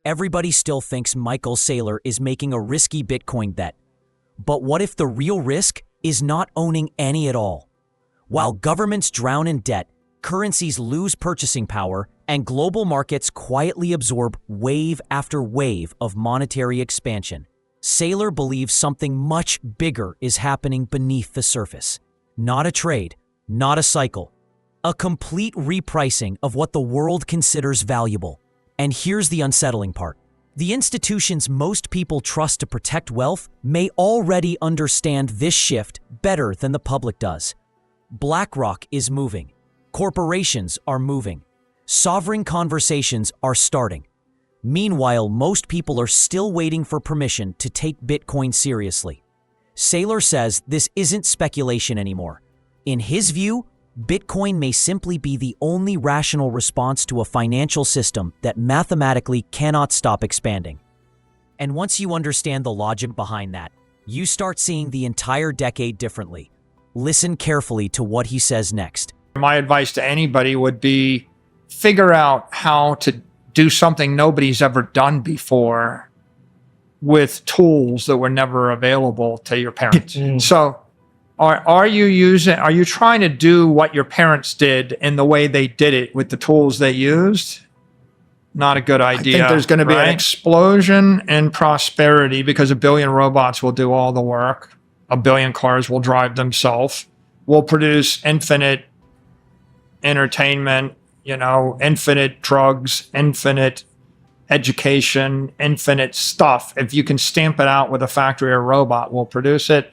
Everybody still thinks Michael Saylor is making a risky Bitcoin bet. But what if the real risk is not owning any at all? While governments drown in debt, currencies lose purchasing power, and global markets quietly absorb wave after wave of monetary expansion, Saylor believes something much bigger is happening beneath the surface. Not a trade, not a cycle, a complete repricing of what the world considers valuable. And here's the unsettling part. The institutions most people trust to protect wealth may already understand this shift better than the public does. Blackrock is moving. Corporations are moving. Sovereign conversations are starting. Meanwhile, most people are still waiting for permission to take Bitcoin seriously. Saylor says this isn't speculation anymore. In his view, Bitcoin may simply be the only rational response to a financial system that mathematically cannot stop expanding. And once you understand the logic behind that, you start seeing the entire decade differently. Listen carefully to what he says next. My advice to anybody would be figure out how to do something nobody's ever done before with tools that were never available to your parents. So are you trying to do what your parents did in the way they did it with the tools they used? Not a good idea. I think there's going to be an explosion in prosperity because 1 billion robots will do all the work. 1 billion cars will drive themselves. We'll produce infinite entertainment, infinite drugs, infinite education, infinite stuff. If you can stamp it out with a factory or a robot, will produce it.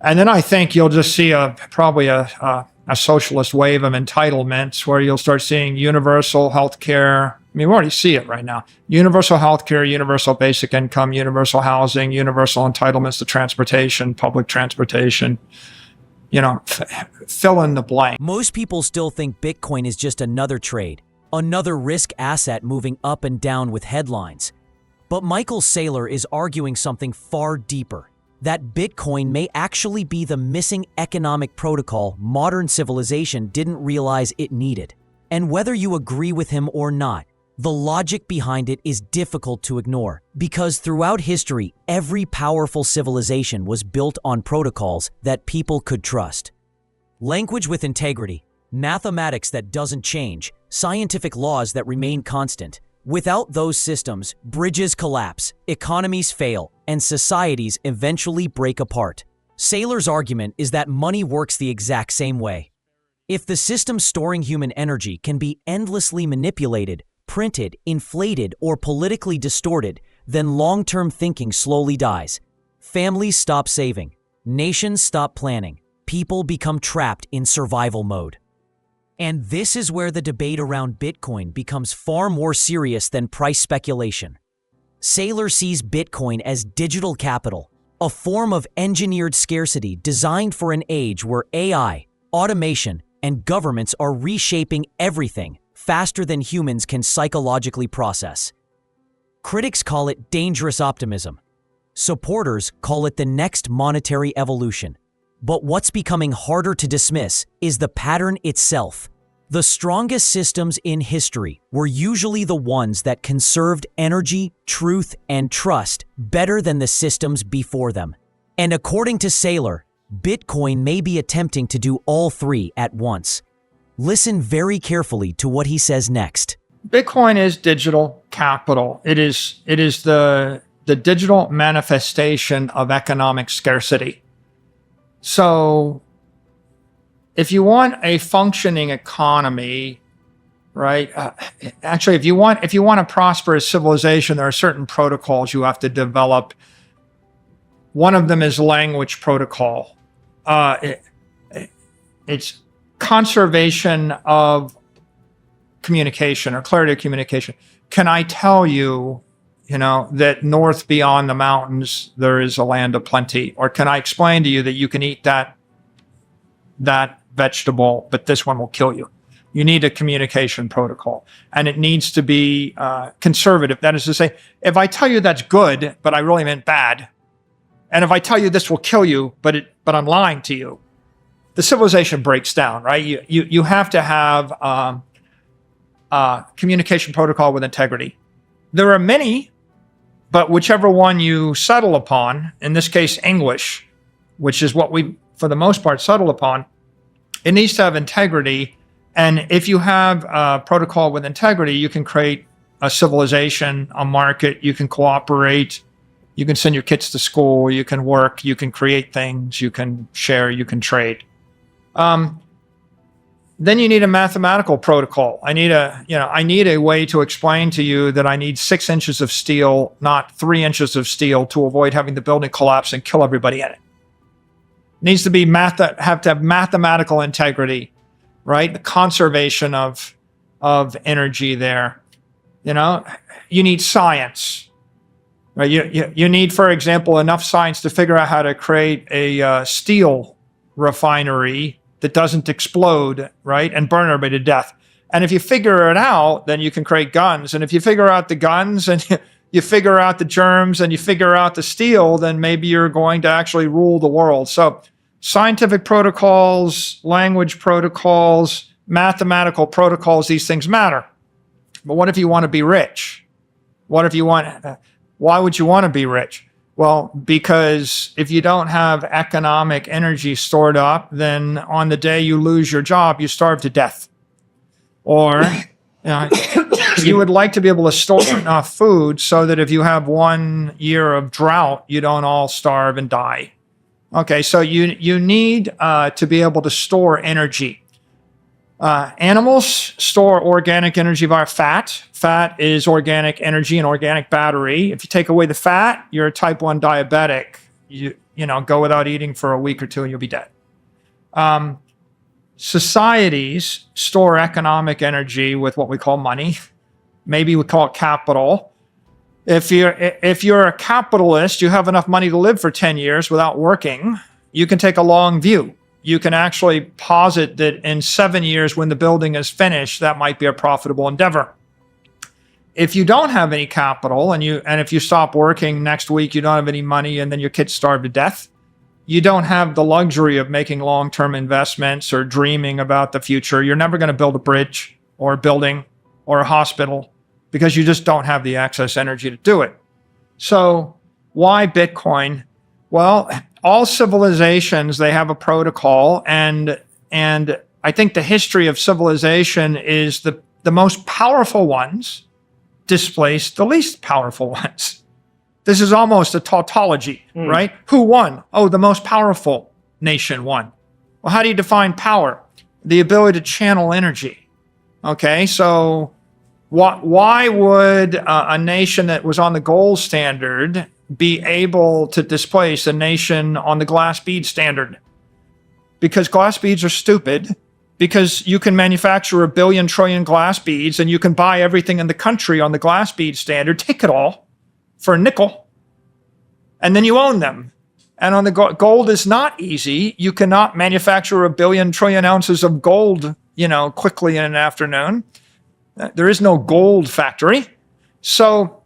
And then I think you'll just see probably a socialist wave of entitlements where you'll start seeing universal health care. I mean, we already see it right now. Universal health care, universal basic income, universal housing, universal entitlements to transportation, public transportation. Fill in the blank. Most people still think Bitcoin is just another trade, another risk asset moving up and down with headlines. But Michael Saylor is arguing something far deeper, that Bitcoin may actually be the missing economic protocol modern civilization didn't realize it needed. And whether you agree with him or not, the logic behind it is difficult to ignore, because throughout history, every powerful civilization was built on protocols that people could trust. Language with integrity, mathematics that doesn't change, scientific laws that remain constant. Without those systems, bridges collapse, economies fail, and societies eventually break apart. Saylor's argument is that money works the exact same way. If the system storing human energy can be endlessly manipulated, printed, inflated, or politically distorted, then long-term thinking slowly dies. Families stop saving. Nations stop planning. People become trapped in survival mode. And this is where the debate around Bitcoin becomes far more serious than price speculation. Saylor sees Bitcoin as digital capital, a form of engineered scarcity designed for an age where AI, automation, and governments are reshaping everything faster than humans can psychologically process. Critics call it dangerous optimism. Supporters call it the next monetary evolution. But what's becoming harder to dismiss is the pattern itself. The strongest systems in history were usually the ones that conserved energy, truth, and trust better than the systems before them. And according to Saylor, Bitcoin may be attempting to do all three at once. Listen very carefully to what he says next. Bitcoin is digital capital. It is the digital manifestation of economic scarcity. So if you want a functioning economy, right? Actually, if you want a prosperous civilization, there are certain protocols you have to develop. One of them is language protocol. It's conservation of communication or clarity of communication. Can I tell you, that north beyond the mountains, there is a land of plenty? Or can I explain to you that you can eat that vegetable, but this one will kill you? You need a communication protocol, and it needs to be conservative. That is to say, if I tell you that's good, but I really meant bad, and if I tell you this will kill you, but I'm lying to you, the civilization breaks down, right? You have to have communication protocol with integrity. there are many, but whichever one you settle upon, in this case, English, which is what we, for the most part, settle upon, it needs to have integrity. And if you have a protocol with integrity, you can create a civilization, a market, you can cooperate, you can send your kids to school, you can work, you can create things, you can share, you can trade. Then you need a mathematical protocol. I need a way to explain to you that I need 6 inches of steel, not 3 inches of steel, to avoid having the building collapse and kill everybody in it. Needs to be have to have mathematical integrity, right? The conservation of energy there. You need science, right? You need, for example, enough science to figure out how to create a steel refinery that doesn't explode, right, and burn everybody to death. And if you figure it out, then you can create guns. And if you figure out the guns and you figure out the germs and you figure out the steel, then maybe you're going to actually rule the world. So scientific protocols, language protocols, mathematical protocols, these things matter. But what if you want to be rich? Why would you want to be rich? Well, because if you don't have economic energy stored up, then on the day you lose your job, you starve to death. Or you would like to be able to store enough food so that if you have 1 year of drought, you don't all starve and die. Okay, so you need to be able to store energy. Animals store organic energy via fat. Fat is organic energy and organic battery. If you take away the fat, you're a type 1 diabetic. You go without eating for a week or two and you'll be dead. Societies store economic energy with what we call money. Maybe we call it capital. If you're a capitalist, you have enough money to live for 10 years without working. You can take a long view. You can actually posit that in 7 years, when the building is finished, that might be a profitable endeavor. If you don't have any capital and if you stop working next week, you don't have any money, and then your kids starve to death, you don't have the luxury of making long-term investments or dreaming about the future. You're never going to build a bridge or a building or a hospital because you just don't have the excess energy to do it. So why Bitcoin? Well, all civilizations, they have a protocol, and I think the history of civilization is the most powerful ones displace the least powerful ones. This is almost a tautology, right? Who won? Oh, the most powerful nation won. Well, how do you define power? The ability to channel energy. Okay, so why would a nation that was on the gold standard be able to displace a nation on the glass bead standard? Because glass beads are stupid, because you can manufacture 1 billion trillion glass beads and you can buy everything in the country on the glass bead standard, take it all for a nickel, and then you own them. And on the gold is not easy. You cannot manufacture 1 billion trillion ounces of gold, quickly in an afternoon. There is no gold factory. So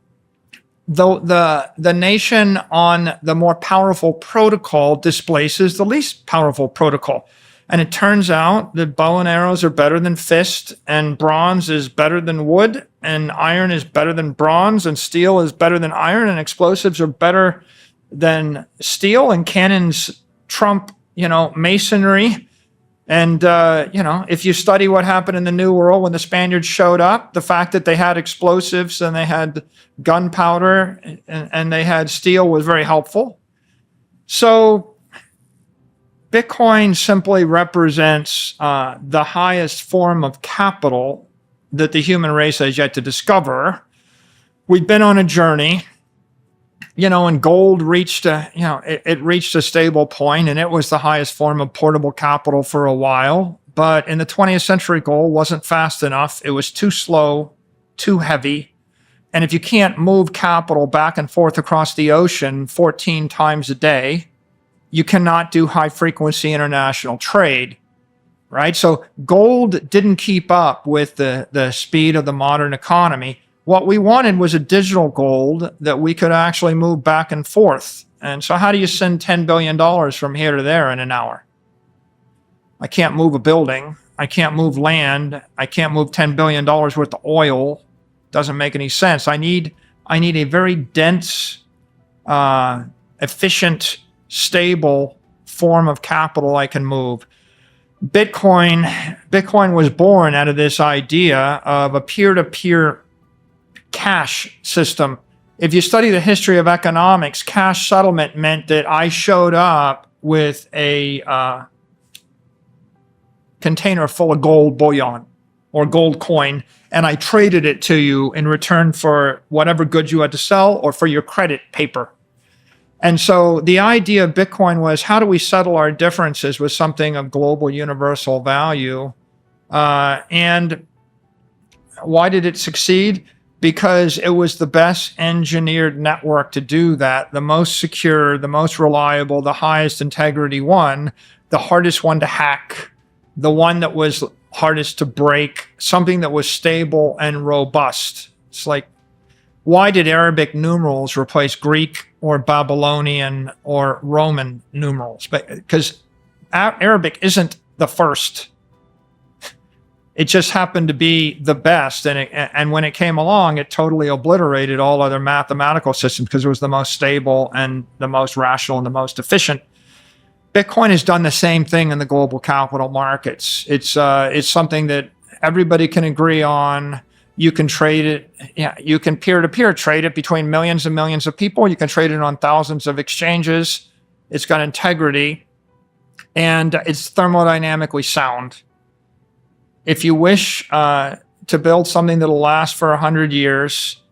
the nation on the more powerful protocol displaces the least powerful protocol. And it turns out that bow and arrows are better than fist, and bronze is better than wood, and iron is better than bronze, and steel is better than iron, and explosives are better than steel, and cannons trump, masonry. And, if you study what happened in the New World when the Spaniards showed up, the fact that they had explosives and they had gunpowder and they had steel was very helpful. So Bitcoin simply represents the highest form of capital that the human race has yet to discover. We've been on a journey, and gold reached it reached a stable point, and it was the highest form of portable capital for a while. But in the 20th century, gold wasn't fast enough. It was too slow, too heavy. And if you can't move capital back and forth across the ocean 14 times a day, you cannot do high-frequency international trade, right? So gold didn't keep up with the speed of the modern economy. What we wanted was a digital gold that we could actually move back and forth. And so how do you send $10 billion from here to there in an hour? I can't move a building. I can't move land. I can't move $10 billion worth of oil. doesn't make any sense. I need a very dense, efficient, stable form of capital I can move. Bitcoin was born out of this idea of a peer-to-peer cash system. If you study the history of economics, cash settlement meant that I showed up with a container full of gold bullion or gold coin, and I traded it to you in return for whatever goods you had to sell or for your credit paper. And so the idea of Bitcoin was, how do we settle our differences with something of global universal value? And why did it succeed? Because it was the best engineered network to do that, the most secure, the most reliable, the highest integrity one, the hardest one to hack, the one that was hardest to break, something that was stable and robust. It's like, why did Arabic numerals replace Greek or Babylonian or Roman numerals? Because Arabic isn't the first. It just happened to be the best. And when it came along, it totally obliterated all other mathematical systems because it was the most stable and the most rational and the most efficient. Bitcoin has done the same thing in the global capital markets. It's something that everybody can agree on. You can trade it. Yeah, you can peer-to-peer trade it between millions and millions of people. You can trade it on thousands of exchanges. It's got integrity, and it's thermodynamically sound. If you wish to build something that'll last for 100 years,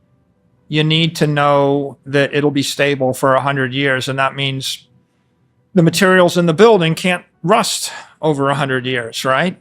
you need to know that it'll be stable for 100 years, and that means the materials in the building can't rust over 100 years, right?